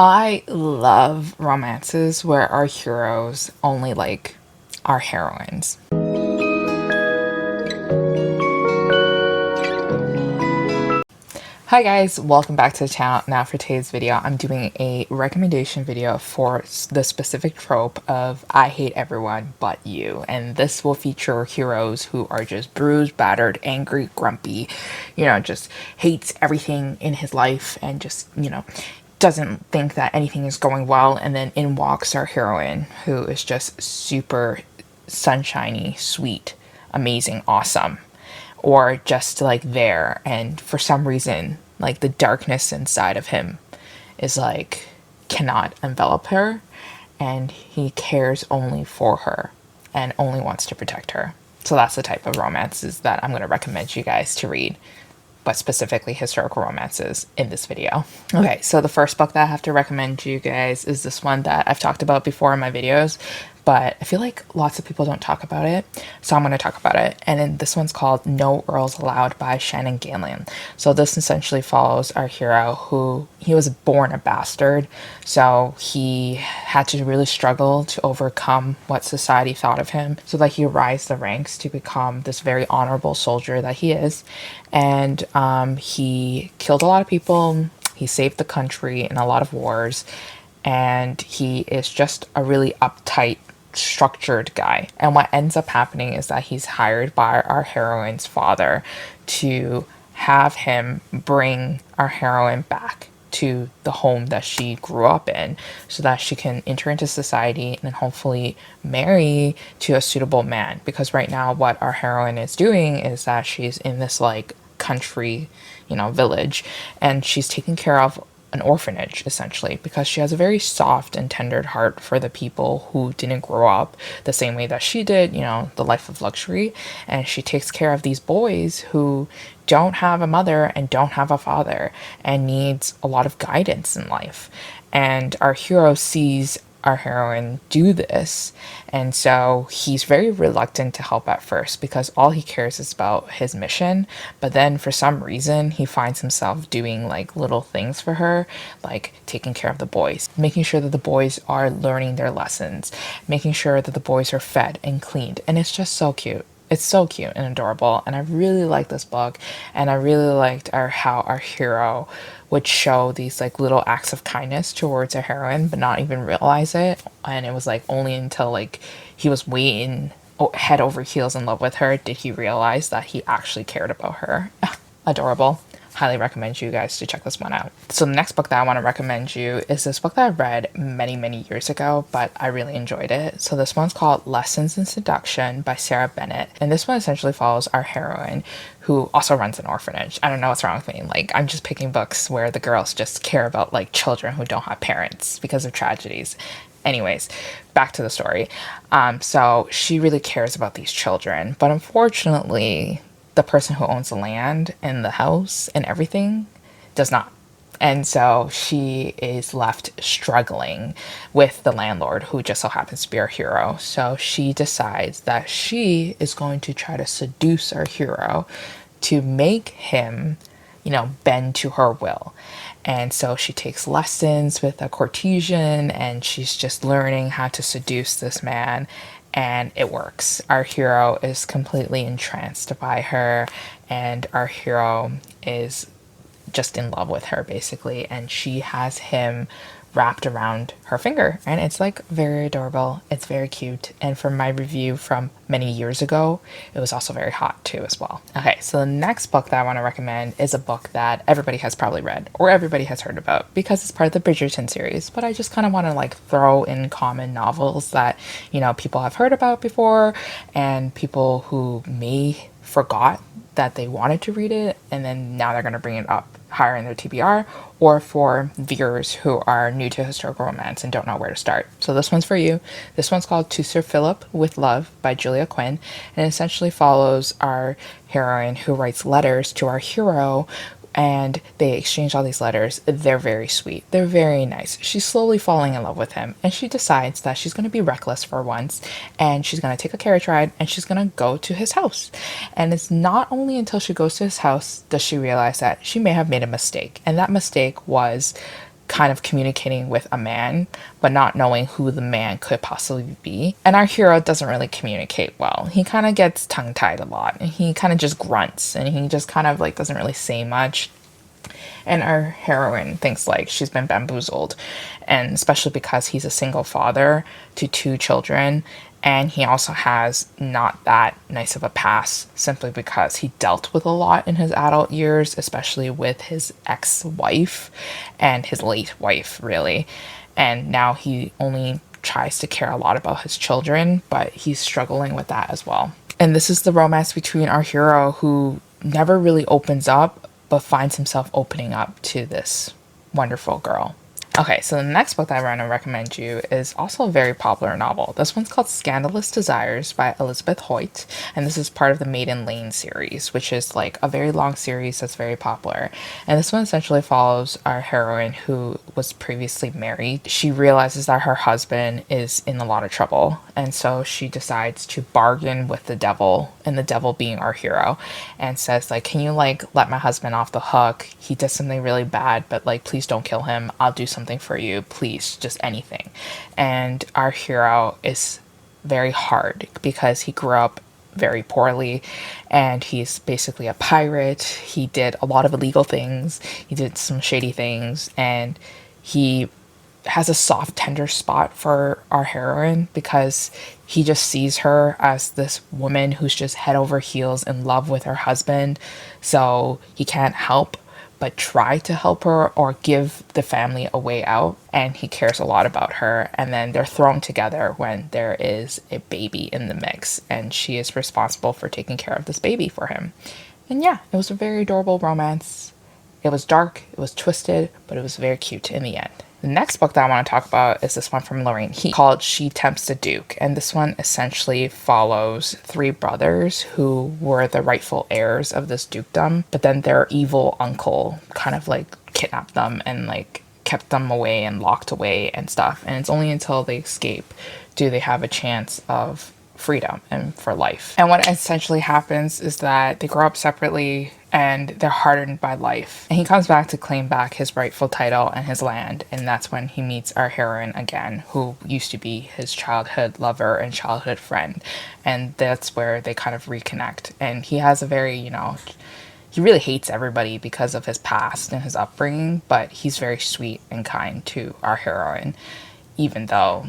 I love romances where our heroes only like our heroines. Hi guys, welcome back to the channel. Now for today's video, I'm doing a recommendation video for the specific trope of I hate everyone but you. And this will feature heroes who are just bruised, battered, angry, grumpy, just hates everything in his life and just, doesn't think that anything is going well. And then in walks our heroine who is just super sunshiny, sweet, amazing, awesome, or just like there, and for some reason like the darkness inside of him is like cannot envelop her, and he cares only for her and only wants to protect her. So that's the type of romances that I'm going to recommend you guys to read, but specifically historical romances in this video. Okay, so the first book that I have to recommend you guys is this one that I've talked about before in my videos, but I feel like lots of people don't talk about it, so I'm going to talk about it. And then this one's called No Earls Allowed by Shannon Ganlon. So this essentially follows our hero who, he was born a bastard, so he had to really struggle to overcome what society thought of him so that he rise the ranks to become this very honorable soldier that he is. And he killed a lot of people, he saved the country in a lot of wars, and he is just a really uptight, structured guy. And what ends up happening is that he's hired by our heroine's father to have him bring our heroine back to the home that she grew up in so that she can enter into society and hopefully marry to a suitable man. Because right now what our heroine is doing is that she's in this like country, village, and she's taking care of an orphanage essentially, because she has a very soft and tender heart for the people who didn't grow up the same way that she did, the life of luxury. And she takes care of these boys who don't have a mother and don't have a father and needs a lot of guidance in life. And our hero sees our heroine do this, and so he's very reluctant to help at first because all he cares is about his mission. But then for some reason he finds himself doing like little things for her, like taking care of the boys, making sure that the boys are learning their lessons, making sure that the boys are fed and cleaned. And it's just so cute. It's so cute and adorable, and I really like this book, and I really liked how our hero would show these like little acts of kindness towards a heroine but not even realize it. And it was like only until like he was waiting head over heels in love with her did he realize that he actually cared about her. Adorable. Highly recommend you guys to check this one out. So the next book that I want to recommend you is this book that I read many years ago, but I really enjoyed it. So this one's called Lessons in Seduction by Sarah Bennett, and this one essentially follows our heroine who also runs an orphanage. I don't know what's wrong with me, like I'm just picking books where the girls just care about like children who don't have parents because of tragedies. Anyways, back to the story. So she really cares about these children, but unfortunately the person who owns the land and the house and everything does not. And so she is left struggling with the landlord, who just so happens to be our hero. So she decides that she is going to try to seduce our hero to make him, bend to her will. And so she takes lessons with a courtesan, and she's just learning how to seduce this man. And it works. Our hero is completely entranced by her, and our hero is just in love with her basically, and she has him wrapped around her finger, and it's like very adorable. It's very cute, and from my review from many years ago, it was also very hot too as well. Okay, so the next book that I want to recommend is a book that everybody has probably read or everybody has heard about because it's part of the Bridgerton series, but I just kind of want to like throw in common novels that people have heard about before, and people who may forgot that they wanted to read it and then now they're going to bring it up higher in their TBR, or for viewers who are new to historical romance and don't know where to start. So this one's for you. This one's called To Sir Philip with Love by Julia Quinn, and it essentially follows our heroine who writes letters to our hero, and they exchange all these letters. They're very sweet. They're very nice. She's slowly falling in love with him, and she decides that she's going to be reckless for once, and she's going to take a carriage ride, and she's going to go to his house. And it's not only until she goes to his house does she realize that she may have made a mistake, and that mistake was kind of communicating with a man, but not knowing who the man could possibly be. And our hero doesn't really communicate well. He kind of gets tongue-tied a lot, and he kind of just grunts, and he just kind of like doesn't really say much. And our heroine thinks like she's been bamboozled, and especially because he's a single father to 2 children, and he also has not that nice of a past simply because he dealt with a lot in his adult years, especially with his ex-wife and his late wife, really. And now he only tries to care a lot about his children, but he's struggling with that as well. And this is the romance between our hero, who never really opens up but finds himself opening up to this wonderful girl. Okay, so the next book that I want to recommend you is also a very popular novel. This one's called Scandalous Desires by Elizabeth Hoyt, and this is part of the Maiden Lane series, which is like a very long series that's very popular. And this one essentially follows our heroine, who was previously married. She realizes that her husband is in a lot of trouble, and so she decides to bargain with the devil, and the devil being our hero, and says like, can you like let my husband off the hook? He did something really bad, but like please don't kill him. I'll do something for you, please, just anything. And our hero is very hard because he grew up very poorly, and he's basically a pirate. He did a lot of illegal things, he did some shady things, and he has a soft, tender spot for our heroine because he just sees her as this woman who's just head over heels in love with her husband. So he can't help but try to help her or give the family a way out. And he cares a lot about her. And then they're thrown together when there is a baby in the mix, and she is responsible for taking care of this baby for him. And yeah, it was a very adorable romance. It was dark, it was twisted, but it was very cute in the end. The next book that I want to talk about is this one from Lorraine Heath called She Tempts the Duke. And this one essentially follows 3 brothers who were the rightful heirs of this dukedom, but then their evil uncle kind of like kidnapped them and like kept them away and locked away and stuff. And it's only until they escape do they have a chance of freedom and for life. And what essentially happens is that they grow up separately and they're hardened by life. And he comes back to claim back his rightful title and his land. And that's when he meets our heroine again, who used to be his childhood lover and childhood friend. And that's where they kind of reconnect. And he has a very, he really hates everybody because of his past and his upbringing, but he's very sweet and kind to our heroine, even though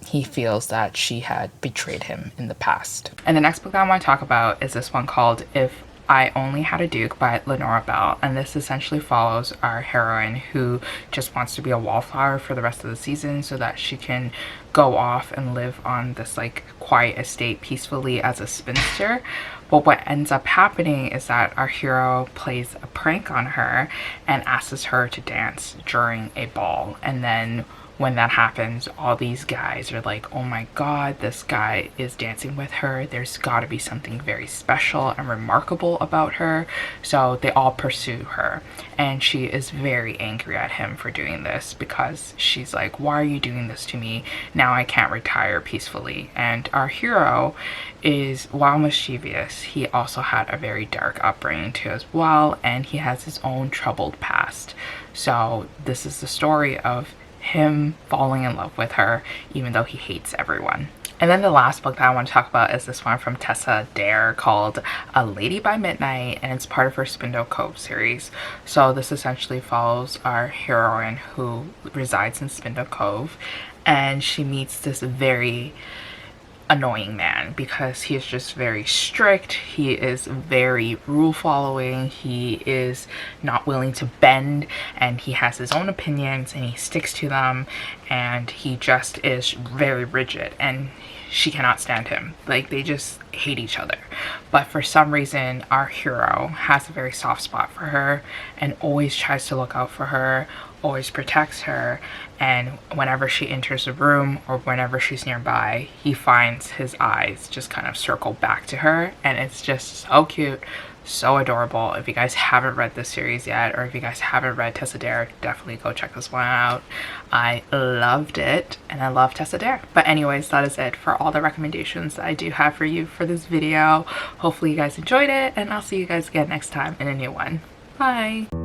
he feels that she had betrayed him in the past. And the next book I want to talk about is this one called If I Only Had a Duke by Lenora Bell. And this essentially follows our heroine, who just wants to be a wallflower for the rest of the season so that she can go off and live on this like quiet estate peacefully as a spinster. But what ends up happening is that our hero plays a prank on her and asks her to dance during a ball. And then when that happens, all these guys are like, oh my god, this guy is dancing with her. There's got to be something very special and remarkable about her. So they all pursue her. And she is very angry at him for doing this because she's like, why are you doing this to me? Now I can't retire peacefully. And our hero is, while mischievous, he also had a very dark upbringing too as well. And he has his own troubled past. So this is the story of him falling in love with her even though he hates everyone. And then the last book that I want to talk about is this one from Tessa Dare called A Lady by Midnight, and it's part of her Spindle Cove series. So this essentially follows our heroine who resides in Spindle Cove, and she meets this very annoying man because he is just very strict. He is very rule following. He is not willing to bend, and he has his own opinions and he sticks to them, and he just is very rigid, and she cannot stand him. Like, they just hate each other. But for some reason our hero has a very soft spot for her and always tries to look out for her, always protects her, and whenever she enters the room or whenever she's nearby, he finds his eyes just kind of circle back to her, and it's just so cute, so adorable. If you guys haven't read this series yet, or if you guys haven't read Tessa Dare, definitely go check this one out. I loved it, and I love Tessa Dare. But anyways, that is it for all the recommendations that I do have for you for this video. Hopefully you guys enjoyed it, and I'll see you guys again next time in a new one. Bye!